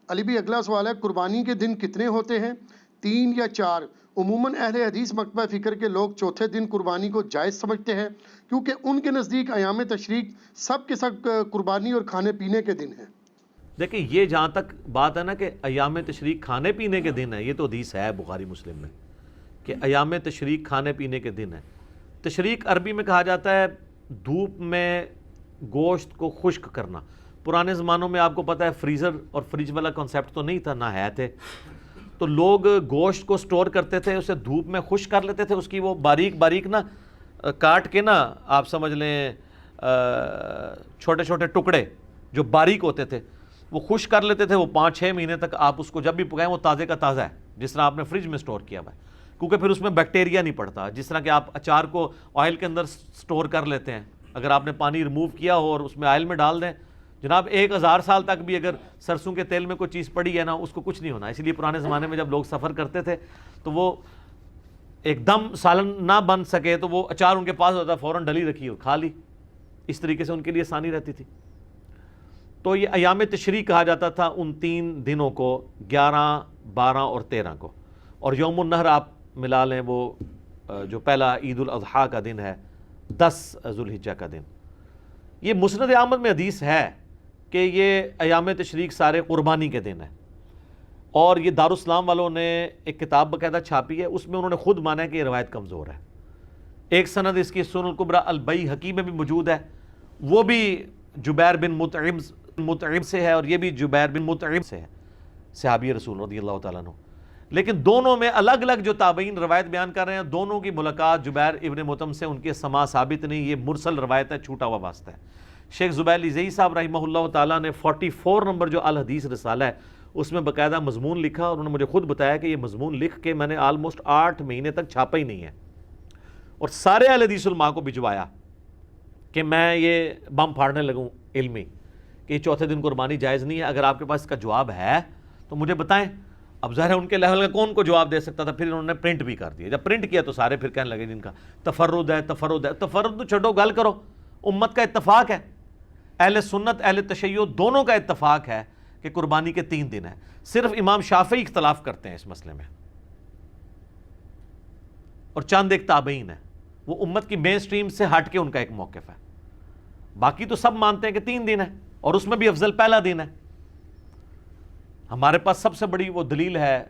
علی بھی اگلا سوال ہے، قربانی کے دن کتنے ہوتے ہیں، 3 یا 4؟ عموماً اہل حدیث مکتبہ فکر کے لوگ چوتھے دن قربانی کو جائز سمجھتے ہیں، کیونکہ ان کے نزدیک ایام تشریق سب کے سب قربانی اور کھانے پینے کے دن ہیں۔ دیکھیں یہ جہاں تک بات ہے نا کہ ایام تشریق کھانے پینے کے دن ہے، یہ تو حدیث ہے بخاری مسلم میں کہ ایام تشریق کھانے پینے کے دن ہے۔ تشریق عربی میں کہا جاتا ہے دھوپ میں گوشت کو خشک کرنا۔ پرانے زمانوں میں آپ کو پتہ ہے فریزر اور فریج والا کنسیپٹ تو نہیں تھا، نہ ہے تھے، تو لوگ گوشت کو سٹور کرتے تھے، اسے دھوپ میں خشک کر لیتے تھے، اس کی وہ باریک باریک نا کاٹ کے نا آپ سمجھ لیں چھوٹے چھوٹے ٹکڑے جو باریک ہوتے تھے وہ خشک کر لیتے تھے، وہ 5-6 مہینے تک آپ اس کو جب بھی پکائیں وہ تازے کا تازہ ہے، جس طرح آپ نے فریج میں سٹور کیا ہوا ہے، کیونکہ پھر اس میں بیکٹیریا نہیں پڑتا۔ جس طرح کہ آپ اچار کو آئل کے اندر سٹور کر لیتے ہیں، اگر آپ نے پانی ریموو کیا ہو اور اس میں آئل میں ڈال دیں، جناب 1000 سال تک بھی اگر سرسوں کے تیل میں کوئی چیز پڑی ہے نا اس کو کچھ نہیں ہونا۔ اس لیے پرانے زمانے میں جب لوگ سفر کرتے تھے تو وہ ایک دم سالن نہ بن سکے تو وہ اچار ان کے پاس ہوتا، فوراً ڈلی رکھی اور کھا لی، اس طریقے سے ان کے لیے آسانی رہتی تھی۔ تو یہ ایام تشریق کہا جاتا تھا ان 3 دنوں کو، 11، 12 اور 13 کو، اور یوم النحر آپ ملا لیں وہ جو پہلا عید الاضحیٰ کا دن ہے، 10 ذوالحجہ کا دن۔ یہ مسند احمد میں حدیث ہے کہ یہ ایام تشریق سارے قربانی کے دن ہیں، اور یہ دارالاسلام والوں نے ایک کتاب باقاعدہ چھاپی ہے، اس میں انہوں نے خود مانا ہے کہ یہ روایت کمزور ہے۔ ایک سند اس کی سنن الکبریٰ البیہقی میں بھی موجود ہے، وہ بھی جبیر بن مطعم سے ہے، اور یہ بھی جبیر بن مطعم سے ہے، صحابی رسول رضی اللہ تعالیٰ عنہ۔ لیکن دونوں میں الگ الگ جو تابعین روایت بیان کر رہے ہیں، دونوں کی ملاقات جبیر ابن مطعم سے ان کے سماع ثابت نہیں، یہ مرسل روایت ہے، چھوٹا ہوا واسطہ ہے۔ شیخ زبیر علی صاحب رحمہ اللہ تعالیٰ نے 44 نمبر جو الحدیث رسالہ ہے اس میں باقاعدہ مضمون لکھا، اور انہوں نے مجھے خود بتایا کہ یہ مضمون لکھ کے میں نے آلموسٹ 8 مہینے تک چھاپا ہی نہیں ہے، اور سارے اہل حدیث علماء کو بھجوایا کہ میں یہ بم پھاڑنے لگوں علمی کہ یہ چوتھے دن قربانی جائز نہیں ہے۔ اگر آپ کے پاس اس کا جواب ہے تو مجھے بتائیں۔ اب ظاہر ہے ان کے لیول کا کون کو جواب دے سکتا تھا، پھر انہوں نے پرنٹ بھی کر دیا۔ جب پرنٹ کیا تو سارے پھر کہنے لگے جن کا تفرد ہے تفرد ہے، تفرد تو چھوڑو، گل کرو، امت کا اتفاق ہے، اہل سنت اہل تشیع دونوں کا اتفاق ہے کہ قربانی کے 3 دن ہیں، صرف امام شافعی اختلاف کرتے ہیں اس مسئلے میں، اور چند ایک تابعین ہیں، وہ امت کی مین سٹریم سے ہٹ کے ان کا ایک موقف ہے، باقی تو سب مانتے ہیں کہ 3 دن ہے، اور اس میں بھی افضل پہلا دن ہے۔ ہمارے پاس سب سے بڑی وہ دلیل ہے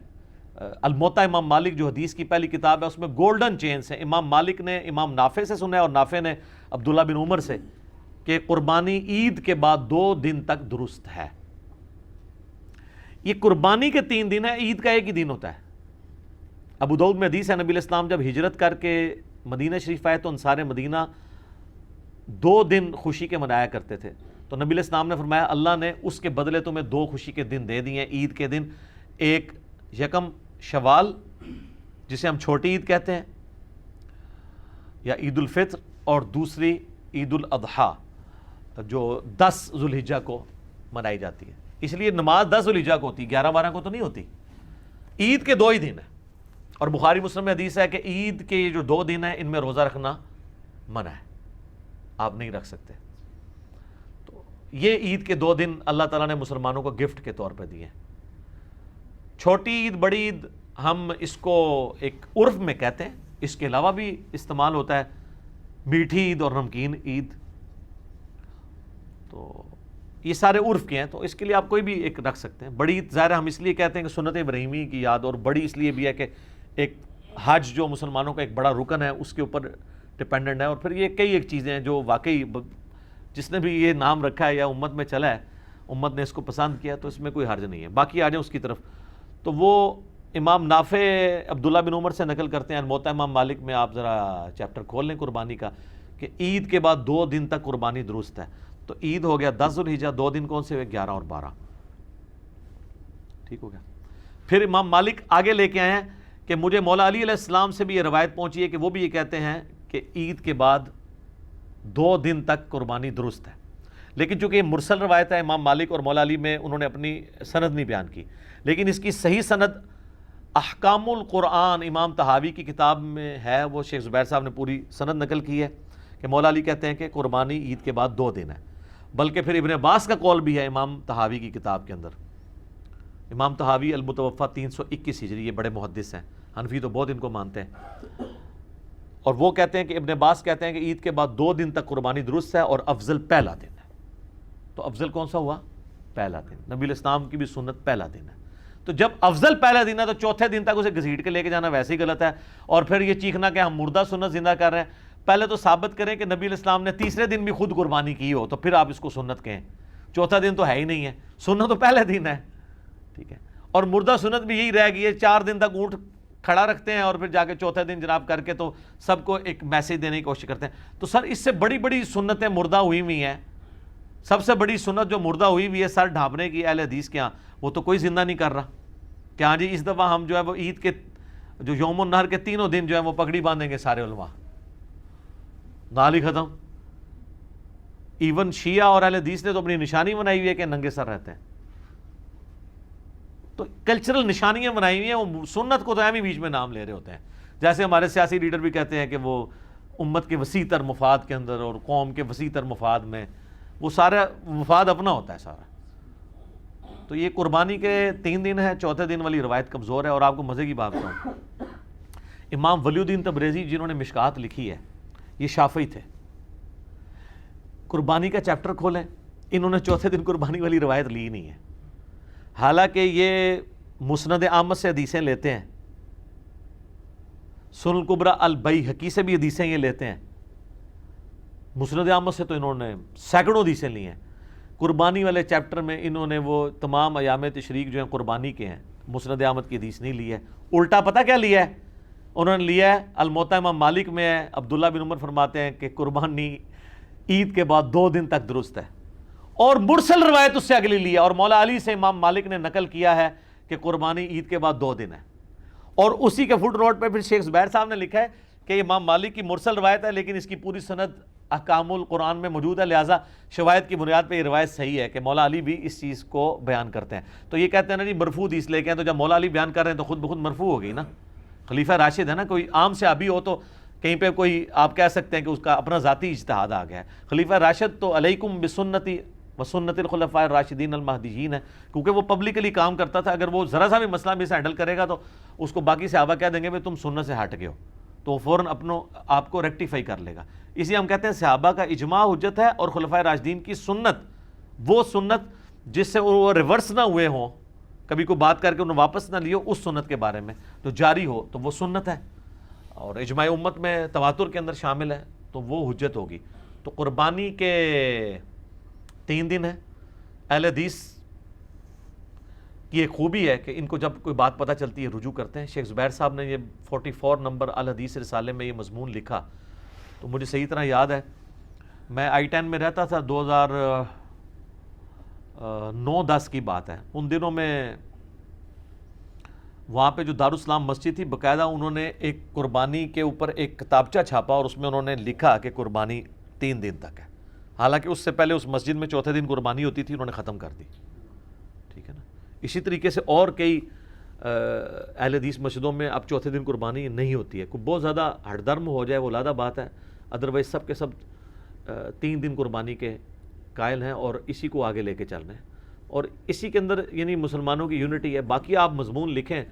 الموطا امام مالک جو حدیث کی پہلی کتاب ہے، اس میں گولڈن چینز ہیں۔ امام مالک نے امام نافع سے سنا ہے اور نافع نے عبداللہ بن عمر سے کہ قربانی عید کے بعد 2 دن تک درست ہے۔ یہ قربانی کے 3 دن ہے، عید کا ایک ہی دن ہوتا ہے۔ ابو داؤد میں حدیث ہے، نبی علیہ السلام جب ہجرت کر کے مدینہ شریف آئے تو انصار مدینہ 2 دن خوشی کے منایا کرتے تھے، تو نبی علیہ السلام نے فرمایا اللہ نے اس کے بدلے تمہیں 2 خوشی کے دن دے دیے ہیں، عید کے دن، ایک 1 شوال جسے ہم چھوٹی عید کہتے ہیں یا عید الفطر، اور دوسری عید الاضحیٰ جو 10 ذوالحجہ کو منائی جاتی ہے۔ اس لیے نماز 10 ذوالحجہ کو ہوتی ہے، 11-12 کو تو نہیں ہوتی۔ عید کے 2 ہی دن ہیں، اور بخاری مسلم میں حدیث ہے کہ عید کے یہ جو 2 دن ہیں ان میں روزہ رکھنا منع ہے، آپ نہیں رکھ سکتے۔ تو یہ عید کے 2 دن اللہ تعالیٰ نے مسلمانوں کو گفٹ کے طور پہ دیے ہیں۔ چھوٹی عید بڑی عید ہم اس کو ایک عرف میں کہتے ہیں، اس کے علاوہ بھی استعمال ہوتا ہے میٹھی عید اور نمکین عید، تو یہ سارے عرف کے ہیں، تو اس کے لیے آپ کوئی بھی ایک رکھ سکتے ہیں۔ بڑی عید ظاہر ہم اس لیے کہتے ہیں کہ سنت ابراہیمی کی یاد، اور بڑی اس لیے بھی ہے کہ ایک حج جو مسلمانوں کا ایک بڑا رکن ہے اس کے اوپر ڈپینڈنٹ ہے، اور پھر یہ کئی ایک چیزیں ہیں جو واقعی جس نے بھی یہ نام رکھا ہے یا امت میں چلا ہے، امت نے اس کو پسند کیا، تو اس میں کوئی حرج نہیں ہے۔ باقی آ جائیں اس کی طرف، تو وہ امام نافع عبداللہ بن عمر سے نقل کرتے ہیں، موطا امام مالک میں آپ ذرا چیپٹر کھول لیں قربانی کا، کہ عید کے بعد 2 دن تک قربانی درست ہے۔ تو عید ہو گیا 10 ذوالحجہ، 2 دن کون سے ہوئے؟ 11 اور 12، ٹھیک ہو گیا۔ پھر امام مالک آگے لے کے آئے ہیں کہ مجھے مولا علی علیہ السلام سے بھی یہ روایت پہنچی ہے کہ وہ بھی یہ کہتے ہیں کہ عید کے بعد 2 دن تک قربانی درست ہے، لیکن چونکہ یہ مرسل روایت ہے، امام مالک اور مولا علی میں انہوں نے اپنی سند نہیں بیان کی، لیکن اس کی صحیح سند احکام القرآن امام طحاوی کی کتاب میں ہے، وہ شیخ زبیر صاحب نے پوری سند نقل کی ہے کہ مولا علی کہتے ہیں کہ قربانی عید کے بعد 2 دن ہے، بلکہ پھر ابن عباس کا قول بھی ہے امام طحاوی کی کتاب کے اندر امام طحاوی المتوفا 321 ہجری، یہ بڑے محدث ہیں، حنفی تو بہت ان کو مانتے ہیں، اور وہ کہتے ہیں کہ ابن عباس کہتے ہیں کہ عید کے بعد 2 دن تک قربانی درست ہے اور افضل پہلا دن ہے۔ تو افضل کون سا ہوا؟ پہلا دن۔ نبی الاسلام کی بھی سنت پہلا دن ہے، تو جب افضل پہلا دن ہے تو چوتھے دن تک اسے گھسیٹ کے لے کے جانا ویسے ہی غلط ہے، اور پھر یہ چیخنا کہ ہم مردہ سنت زندہ کر رہے ہیں۔ پہلے تو ثابت کریں کہ نبی الاسلام نے تیسرے دن بھی خود قربانی کی ہو، تو پھر آپ اس کو سنت کہیں، چوتھا دن تو ہے ہی نہیں ہے، سنت تو پہلے دن ہے، ٹھیک ہے۔ اور مردہ سنت بھی یہی رہ گئی ہے، 4 دن تک اونٹ کھڑا رکھتے ہیں اور پھر جا کے چوتھے دن جناب کر کے تو سب کو ایک میسج دینے کی کوشش کرتے ہیں۔ تو سر اس سے بڑی بڑی سنتیں مردہ ہوئی ہوئی ہیں، سب سے بڑی سنت جو مردہ ہوئی ہوئی ہے سر ڈھانپنے کی اہل حدیث کے ہاں، وہ تو کوئی زندہ نہیں کر رہا کہ ہاں جی اس دفعہ ہم جو ہے وہ عید کے جو یوم النہر کے 3 دن جو ہے وہ پگڑی باندھیں گے سارے علماء، نال ہی ختم۔ ایون شیعہ اور اہل حدیث نے تو اپنی نشانی بنائی ہوئی ہے کہ ننگے سر رہتے ہیں، تو کلچرل نشانیاں بنائی ہوئی ہیں، وہ سنت کو تو اہم ہی بیچ میں نام لے رہے ہوتے ہیں۔ جیسے ہمارے سیاسی لیڈر بھی کہتے ہیں کہ وہ امت کے وسیع تر مفاد کے اندر اور قوم کے وسیع تر مفاد میں، وہ سارا مفاد اپنا ہوتا ہے سارا۔ تو یہ قربانی کے 3 دن ہے، چوتھے دن والی روایت کمزور ہے۔ اور آپ کو مزے کی بات بتاؤں، امام ولی الدین تبریزی جنہوں نے مشکات لکھی ہے، یہ شافعی تھے، قربانی کا چیپٹر کھولیں، انہوں نے چوتھے دن قربانی والی روایت لی نہیں ہے، حالانکہ یہ مسند احمد سے حدیثیں لیتے ہیں، سنن الکبری البیہقی سے بھی حدیثیں یہ لیتے ہیں، مسند احمد سے تو انہوں نے سینکڑوں حدیثیں لی ہیں۔ قربانی والے چیپٹر میں انہوں نے وہ تمام ایام تشریق جو ہیں قربانی کے ہیں، مسند احمد کی حدیث نہیں لی ہے، الٹا پتہ کیا لیا ہے انہوں نے؟ لیا ہے الموطا امام مالک میں ہے، عبداللہ بن عمر فرماتے ہیں کہ قربانی عید کے بعد 2 دن تک درست ہے، اور مرسل روایت اس سے اگلی لی ہے، اور مولا علی سے امام مالک نے نقل کیا ہے کہ قربانی عید کے بعد 2 دن ہے، اور اسی کے فٹ نوٹ پہ پھر شیخ زبیر صاحب نے لکھا ہے کہ امام مالک کی مرسل روایت ہے لیکن اس کی پوری سند احکام القرآن میں موجود ہے، لہٰذا شواہد کی بنیاد پہ یہ روایت صحیح ہے کہ مولا علی بھی اس چیز کو بیان کرتے ہیں۔ تو یہ کہتے ہیں نا جی مرفوع حدیث لے کے ہیں، تو جب مولا علی بیان کر رہے ہیں تو خود بخود مرفوع ہو گئی نا، خلیفہ راشد ہے نا، کوئی عام صحابی ہو تو کہیں پہ کوئی آپ کہہ سکتے ہیں کہ اس کا اپنا ذاتی اجتہاد آ گیا ہے، خلیفہ راشد تو علیکم بسنتی وسنت الخلفاء الراشدین المہدیین ہے، کیونکہ وہ پبلکلی کام کرتا تھا، اگر وہ ذرا سا بھی مسئلہ بھی ہینڈل کرے گا تو اس کو باقی صحابہ کہہ دیں گے تم سنت سے ہٹ گئے ہو، تو وہ فوراً آپ کو ریکٹیفائی کر لے گا۔ اسی ہم کہتے ہیں صحابہ کا اجماع حجت ہے، اور خلفائے راشدین کی سنت، وہ سنت جس سے وہ ریورس نہ ہوئے ہوں، کبھی کوئی بات کر کے انہیں واپس نہ لیو، اس سنت کے بارے میں جو جاری ہو تو وہ سنت ہے، اور اجماع امت میں تواتر کے اندر شامل ہے تو وہ حجت ہوگی۔ تو قربانی کے 3 دن ہے، اہل حدیث کی ایک خوبی ہے کہ ان کو جب کوئی بات پتہ چلتی ہے رجوع کرتے ہیں۔ شیخ زبیر صاحب نے یہ 44 نمبر الحدیث رسالے میں یہ مضمون لکھا، تو مجھے صحیح طرح یاد ہے، میں I-10 میں رہتا تھا، 2009-10 کی بات ہے، ان دنوں میں وہاں پہ جو دارالاسلام مسجد تھی، باقاعدہ انہوں نے ایک قربانی کے اوپر ایک کتابچہ چھاپا اور اس میں انہوں نے لکھا کہ قربانی 3 دن تک ہے، حالانکہ اس سے پہلے اس مسجد میں چوتھے دن قربانی ہوتی تھی، انہوں نے ختم کر دی، ٹھیک ہے نا۔ اسی طریقے سے اور کئی اہل حدیث مسجدوں میں اب چوتھے دن قربانی نہیں ہوتی ہے، کوئی بہت زیادہ ہٹ درم ہو جائے وہ علیحدہ بات ہے، ادروائز سب کے سب 3 دن قربانی کے قائل ہیں اور اسی کو آگے لے کے چل رہے ہیں، اور اسی کے اندر یعنی مسلمانوں کی یونٹی ہے۔ باقی آپ مضمون لکھیں